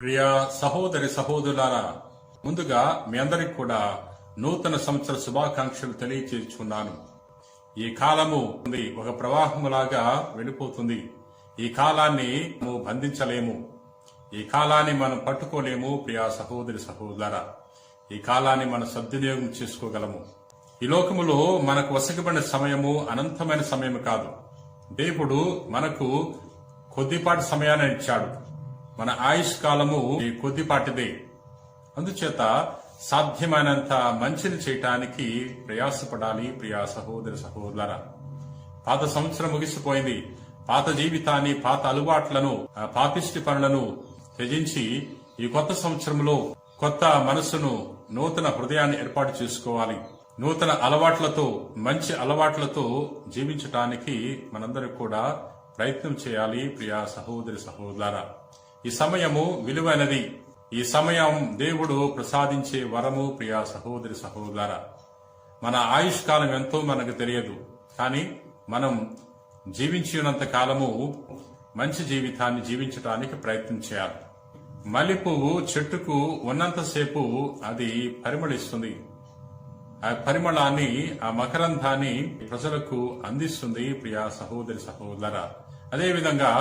ప్రియ సహోదరి సహోదరులారా, ముందుగా మీ అందరికి కూడా నూతన సంవత్సర శుభాకాంక్షలు తెలియచేస్తున్నాను. ఈ కాలము ఒక ప్రవాహములాగా వెళ్ళిపోతుంది. ఈ కాలాన్ని మనం బంధించలేము, ఈ కాలాన్ని మనం పట్టుకోలేము. ప్రియ సహోదరి సహోదరులారా, ఈ కాలాన్ని మనం సద్వినియోగం చేసుకోగలము. ఈ లోకములో మనకు వసకబడిన సమయము అనంతమైన సమయం కాదు. దేవుడు మనకు కొద్దిపాటి సమయాన్ని ఇచ్చాడు. మన ఆయుష్ కాలము కొద్దిపాటిదే. అందుచేత సాధ్యమైనంత మంచిని చేయటానికి ప్రయాసపడాలి. ప్రియా సహోదరి సహోదరులారా, పాత సంవత్సరం ముగిసిపోయింది. పాత జీవితాన్ని, పాత అలవాట్లను, పాపిష్టి పనులను త్యజించి ఈ కొత్త సంవత్సరంలో కొత్త మనసును, నూతన హృదయాన్ని ఏర్పాటు చేసుకోవాలి. నూతన అలవాట్లతో, మంచి అలవాట్లతో జీవించటానికి మనందరం కూడా ప్రయత్నం చేయాలి. ప్రియా సహోదరి సహోదరులారా, ఈ సమయము విలువైనది. ఈ సమయం దేవుడు ప్రసాదించే వరము. ప్రియా సహోదరి సహోదరులారా, మన ఆయుష్ కాలం ఎంతో మనకు తెలియదు, కానీ మనం జీవించి ఉన్నంత కాలము మంచి జీవితాన్ని జీవించడానికి ప్రయత్నం చేయాలి. మల్లెపువ్వు చెట్టుకు ఉన్నంతసేపు అది పరిమళిస్తుంది. ఆ పరిమళాన్ని, ఆ మకరంధాన్ని ప్రజలకు అందిస్తుంది. ప్రియా సహోదరి సహోదరులారా, అదేవిధంగా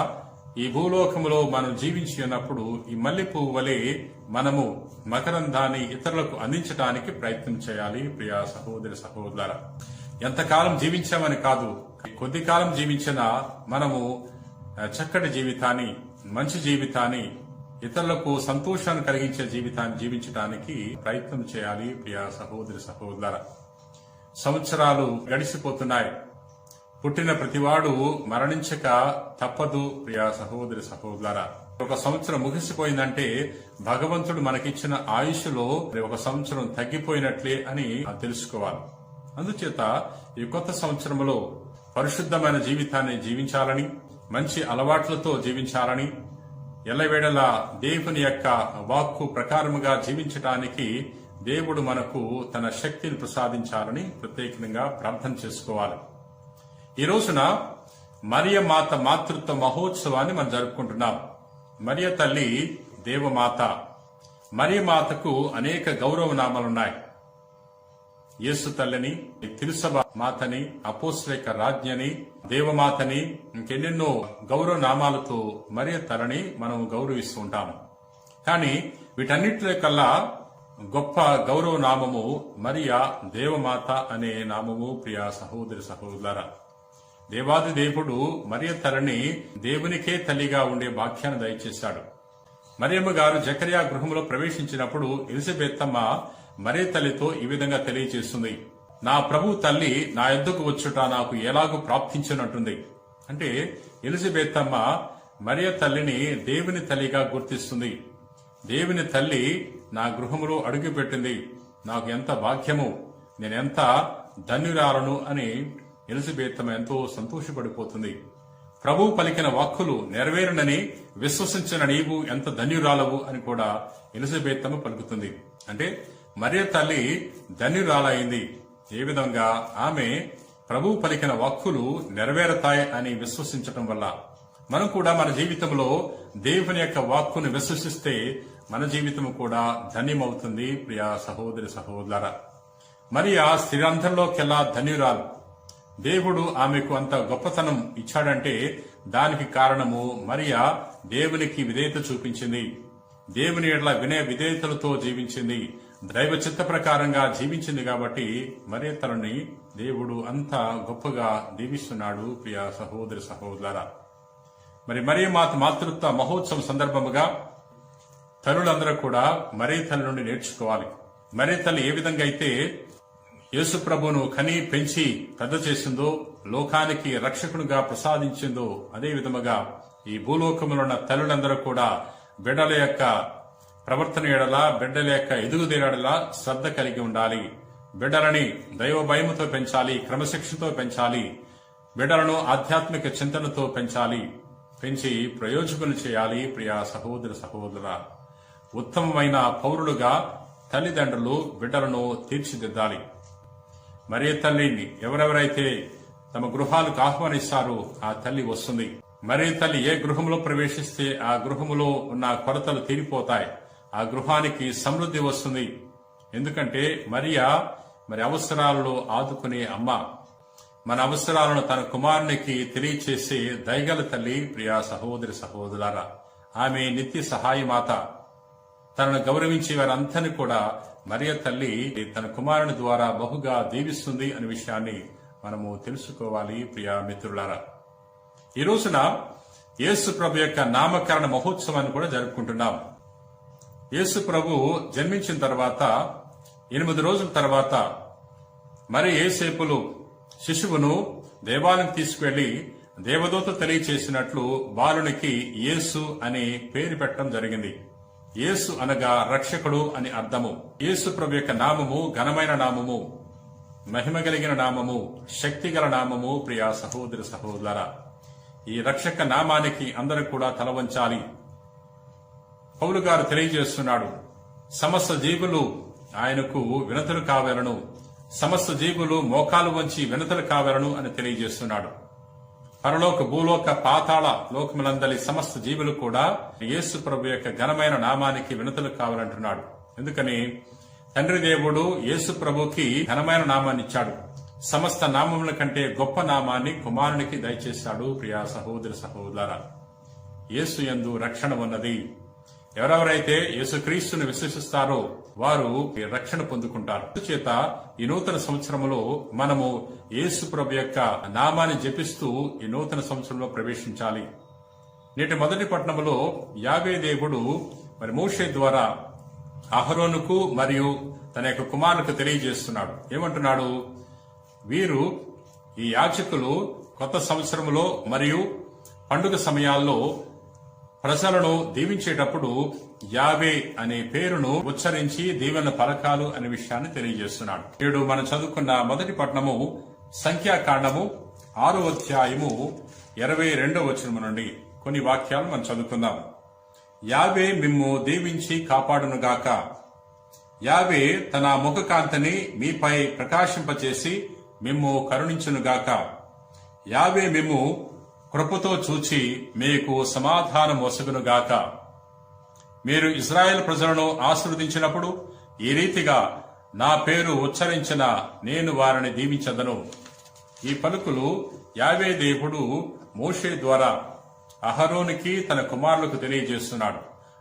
ఈ భూలోకములో మనం జీవించి ఉన్నప్పుడు ఈ మల్లెపువ్వు వలె మనము మకరంధాన్ని ఇతరులకు అందించడానికి ప్రయత్నం చేయాలి. ప్రియా సహోదరి సహోదరులారా, ఎంతకాలం జీవించామని కాదు, కొద్ది కాలం జీవించిన మనము చక్కటి జీవితాన్ని, మంచి జీవితాన్ని, ఇతరులకు సంతోషాన్ని కలిగించే జీవితాన్ని జీవించడానికి ప్రయత్నం చేయాలి. ప్రియా సహోదరి సహోదరులారా, సంవత్సరాలు గడిచిపోతున్నాయి. పుట్టిన ప్రతివాడు మరణించక తప్పదు. ప్రియా సహోదరి సహోదరులారా, ఒక సంవత్సరం ముగిసిపోయిందంటే భగవంతుడు మనకిచ్చిన ఆయుష్లో ఒక సంవత్సరం తగ్గిపోయినట్లే అని తెలుసుకోవాలి. అందుచేత ఈ కొత్త సంవత్సరంలో పరిశుద్ధమైన జీవితాన్ని జీవించాలని, మంచి అలవాట్లతో జీవించాలని, ఎల్లవేళలా దేవుని యొక్క వాక్కు ప్రకారముగా జీవించటానికి దేవుడు మనకు తన శక్తిని ప్రసాదించాలని ప్రత్యేకంగా ప్రార్థన చేసుకోవాలి. ఈ రోజున మరియ మాత మాతృత్వ మహోత్సవాన్ని మనం జరుపుకుంటున్నాం. మరియ తల్లి దేవమాత. మరియ మాతకు అనేక గౌరవ నామాలున్నాయి. యేసు తల్లిని, తిరుసభ మాతని, అపోస్తలిక రాజ్ఞని, దేవమాతని, ఇంకెన్నెన్నో గౌరవ నామాలతో మరియ తల్లిని మనం గౌరవిస్తూ ఉంటాము. కానీ వీటన్నిటిలో కల్లా గొప్ప గౌరవ నామము మరియా దేవమాత అనే నామము. ప్రియా సహోదరి సహోదరులారా, దేవాది దేవుడు మరియ తల్లిని దేవునికే తల్లిగా ఉండే భాగ్యాన్ని దయచేశాడు. మరియమ్మ గారు జకర్యా గృహంలో ప్రవేశించినప్పుడు ఎలిజబెత్తమ్మ మరియ తల్లితో ఈ విధంగా తెలియజేస్తుంది, నా ప్రభు తల్లి నా యొద్దకు వచ్చుట నాకు ఎలాగూ ప్రాప్తించినట్టుంది. అంటే ఎలిజబెత్తమ్మ మరియ తల్లిని దేవుని తల్లిగా గుర్తిస్తుంది. దేవుని తల్లి నా గృహంలో అడుగుపెట్టింది, నాకు ఎంత భాగ్యము, నేనెంత ధన్యురాలను అని ఎలిజబెత్తమ్మ ఎంతో సంతోషపడిపోతుంది. ప్రభు పలికిన వాక్కులు నెరవేరునని విశ్వసించిన నీవు ఎంత ధన్యురాలవు అని కూడా ఎలిజబెత్తమ్మ పలుకుతుంది. అంటే మరియ తల్లి ధన్యురాలైంది. ఏ విధంగా? ఆమె ప్రభు పలికిన వాక్కులు నెరవేరతాయి అని విశ్వసించటం వల్ల. మనం కూడా మన జీవితంలో దేవుని యొక్క వాక్కును విశ్వసిస్తే మన జీవితం కూడా ధన్యమవుతుంది. ప్రియా సహోదరి సహోదరులారా, మరియా స్త్రీలందరిలోకెల్లా ధన్యురాలు. దేవుడు ఆమెకు అంత గొప్పతనం ఇచ్చాడంటే దానికి కారణము మరియా దేవునికి విధేయత చూపించింది, దేవుని ఎడల వినయ విధేయతలతో జీవించింది, దైవ చిత్త ప్రకారంగా జీవించింది. కాబట్టి మరియ తల్లిని దేవుడు అంత గొప్పగా దీవిస్తున్నాడు. ప్రియా సహోదరి సహోదరులారా, మరి మరియ మాత మాతృత్వ మహోత్సవం సందర్భముగా తల్లులందరూ కూడా మరియ తల్లి నుండి నేర్చుకోవాలి. మరియ తల్లి ఏ విధంగా అయితే యేసు ప్రభును కని పెంచి పెద్ద చేసిందో, లోకానికి రక్షకునిగా ప్రసాదించిందో, అదే విధముగా ఈ భూలోకములో ఉన్న తల్లులందరూ కూడా బిడ్డల యొక్క ప్రవర్తన ఎడల, బిడ్డల యొక్క ఎదుగుదల ఎడల శ్రద్ధ కలిగి ఉండాలి. బిడ్డలని దైవ భయముతో పెంచాలి, క్రమశిక్షణతో పెంచాలి, బిడ్డలను ఆధ్యాత్మిక చింతనతో పెంచాలి, పెంచి ప్రయోజకులు చేయాలి. ప్రియా సహోదర సహోదరుల, ఉత్తమమైన పౌరులుగా తల్లిదండ్రులు బిడ్డలను తీర్చిదిద్దాలి. మరియ తల్లిని ఎవరెవరైతే తమ గృహాలకు ఆహ్వానిస్తారో ఆ తల్లి వస్తుంది. మరి తల్లి ఏ గృహంలో ప్రవేశిస్తే ఆ గృహములో ఉన్న కొరతలు తీరిపోతాయి, ఆ గృహానికి సమృద్ధి వస్తుంది. ఎందుకంటే మరియా మరి అవసరాలలో ఆదుకునే అమ్మ, మన అవసరాలను తన కుమారునికి తెలియచేసే దయగల తల్లి. ప్రియా సహోదరి సహోదరులారా, ఆమె నిత్య సహాయమాత. తనను గౌరవించే వారందరినీ కూడా మరియ తల్లి తన కుమారుని ద్వారా బహుగా దీవిస్తుంది అనే విషయాన్ని మనము తెలుసుకోవాలి. ప్రియా మిత్రులారా, ఈ రోజున యేసు ప్రభు యొక్క నామకరణ మహోత్సవాన్ని కూడా జరుపుకుంటున్నాం. యేసు ప్రభు జన్మించిన తర్వాత 8 రోజుల తర్వాత మరి యేసేపులు శిశువును దేవాలయం తీసుకువెళ్లి దేవదూత తెలియచేసినట్లు బాలునికి యేసు అనే పేరు పెట్టడం జరిగింది. యేసు అనగా రక్షకుడు అని అర్థము. యేసు ప్రభు యొక్క నామము ఘనమైన నామము, మహిమ కలిగిన నామము, శక్తి గల నామము. ప్రియా సహోదరి సహోదరులారా, ఈ రక్షక నామానికి అందరూ కూడా తలవంచాలి. పౌలు గారు తెలియజేస్తున్నాడు, సమస్త జీవులు ఆయనకు వినతులు కావాలను, సమస్త జీవులు మోకాలు వంచి వినతులు కావాలను అని తెలియజేస్తున్నాడు. పరలోక భూలోక పాతాళ లోకములందలి సమస్త జీవులు కూడా యేసు ప్రభు యొక్క ఘనమైన నామానికి వినతులు కావాలంటున్నాడు. ఎందుకని తండ్రి దేవుడు యేసు ప్రభుకి ఘనమైన నామాన్ని ఇచ్చాడు. సమస్త నామముల కంటే గొప్ప నామాన్ని కుమారునికి దయచేశాడు. ప్రియా సహోదరి సహోదరులారా, యేసు యందు రక్షణ ఉన్నది. ఎవరెవరైతే యేసుక్రీస్తుని విశ్వసిస్తారో వారు రక్షణ పొందుకుంటారు. చేత ఈ నూతన సంవత్సరంలో మనము యేసు ప్రభు యొక్క నామాన్ని జపిస్తూ ఈ నూతన సంవత్సరంలో ప్రవేశించాలి. నేటి మొదటి పట్టణంలో యావే దేవుడు మరి మోషే ద్వారా అహరోనుకు మరియు తన యొక్క కుమారునికి తెలియజేస్తున్నాడు. ఏమంటున్నాడు? వీరు ఈ యాజకులు కొత్త సంవత్సరంలో మరియు పండుగ సమయాల్లో ప్రజలను దీవించేటప్పుడు యావే అనే పేరును ఉచ్చరించి దీవెన పలకాలు అనే విషయాన్ని తెలియజేస్తున్నాడు. నేడు మనం చదువుకున్న మొదటి పట్టణము సంఖ్యాకాండము 6వ అధ్యాయము 22వ వచనము నుండి కొన్ని వాక్యాలు మనం చదువుకుందాం. యావే మిమ్ము దీవించి కాపాడునుగాక. యావే తన ముఖకాంతిని మీపై ప్రకాశింపచేసి మిమ్ము కరుణించునుగాక. యావే మిమ్ము కృపతో చూచి మీకు సమాధానం వసగునుగాక. మీరు ఇశ్రాయేలు ప్రజలను ఆశీర్వదించినప్పుడు ఈ రీతిగా నా పేరు ఉచ్చరించిన నేను వారిని దీవించదను. ఈ పలుకులు యావే దేవుడు మోషే ద్వారా అహరోనుకి తన కుమారులకు తెలియజేస్తున్నాడు.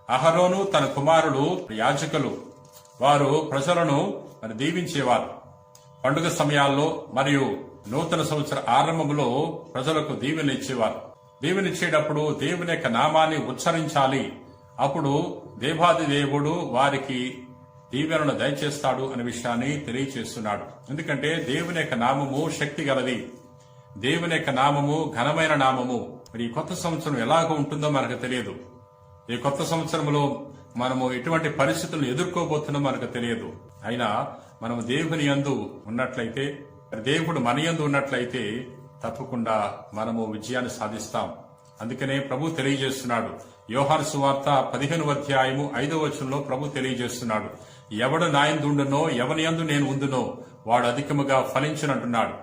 అహరోను తన కుమారుడు యాజకులు. వారు ప్రజలను దీవించేవారు. పండుగ సమయాల్లో మరియు నూతన సంవత్సర ఆరంభంలో ప్రజలకు దీవెన ఇచ్చేవారు. దీవెన ఇచ్చేటప్పుడు దేవుని యొక్క నామాన్ని ఉచ్చరించాలి. అప్పుడు దేవాది దేవుడు వారికి దీవెనను దయచేస్తాడు అనే విషయాన్ని తెలియచేస్తున్నాడు. ఎందుకంటే దేవుని యొక్క నామము శక్తి గలది. దేవుని యొక్క నామము ఘనమైన నామము. మరి ఈ కొత్త సంవత్సరం ఎలాగ ఉంటుందో మనకు తెలియదు. ఈ కొత్త సంవత్సరంలో మనము ఎటువంటి పరిస్థితులను ఎదుర్కోబోతున్నో మనకు తెలియదు. అయినా మనము దేవుని యందు ఉన్నట్లయితే, దేవుడు మన యందు ఉన్నట్లయితే తప్పకుండా మనము విజయాన్ని సాధిస్తాం. అందుకనే ప్రభు తెలియజేస్తున్నాడు. యోహాను సువార్త 15వ అధ్యాయము 5వ వచనంలో ప్రభు తెలియజేస్తున్నాడు, ఎవడు నా యందు ఉండునో ఎవని యందు నేను ఉండునో వాడు అధికముగా ఫలించునంటున్నాడు.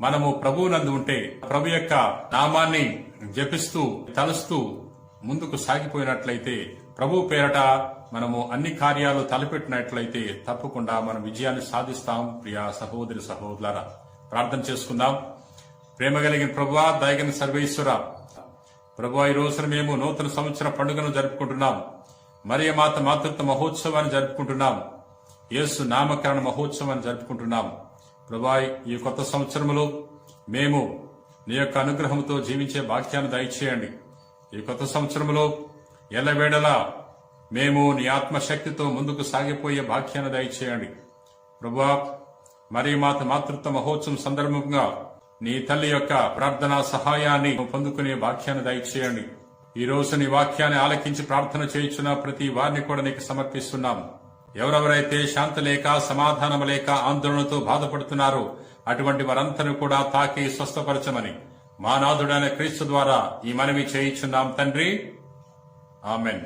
మనము ప్రభువునందు ఉంటే, ప్రభు యొక్క నామాన్ని జపిస్తూ తలుస్తూ ముందుకు సాగిపోయినట్లయితే, ప్రభు పేరట మనము అన్ని కార్యాలు తలపెట్టినట్లయితే తప్పకుండా మనం విజయాన్ని సాధిస్తాం. ప్రియా సహోదరి సహోదరులారా, ప్రార్థన చేసుకుందాం. ప్రేమ కలిగిన ప్రభువా, దయగల సర్వేశ్వర ప్రభువా, ఈ రోజున మేము నూతన సంవత్సర పండుగను జరుపుకుంటున్నాం. మరియ మాత మాతృత్వ మహోత్సవాన్ని జరుపుకుంటున్నాం. యేసు నామకరణ మహోత్సవాన్ని జరుపుకుంటున్నాం. ప్రభువా, ఈ కొత్త సంవత్సరంలో మేము నీ యొక్క అనుగ్రహంతో జీవించే భాగ్యాన్ని దయచేయండి. ఈ కొత్త సంవత్సరంలో ఎల్లవేళలా మేము నీ ఆత్మశక్తితో ముందుకు సాగిపోయే భాగ్యాన్ని దయచేయండి. ప్రభువా, మరియ మాత మాతృత్వ మహోత్సవం సందర్భంగా నీ తల్లి యొక్క ప్రార్థనా సహాయాన్ని పొందుకునే వాక్యాన్ని దయచేయండి. ఈ రోజు నీ వాక్యాన్ని ఆలకించి ప్రార్థన చేయించున్న ప్రతి వారిని కూడా నీకు సమర్పిస్తున్నాం. ఎవరెవరైతే శాంతి లేక, సమాధానం లేక, ఆందోళనతో బాధపడుతున్నారో అటువంటి వారందరూ కూడా తాకి స్వస్థపరచమని మా నాథుడైన క్రీస్తు ద్వారా ఈ మనవి చేయించున్నాం తండ్రి. ఆమెన్.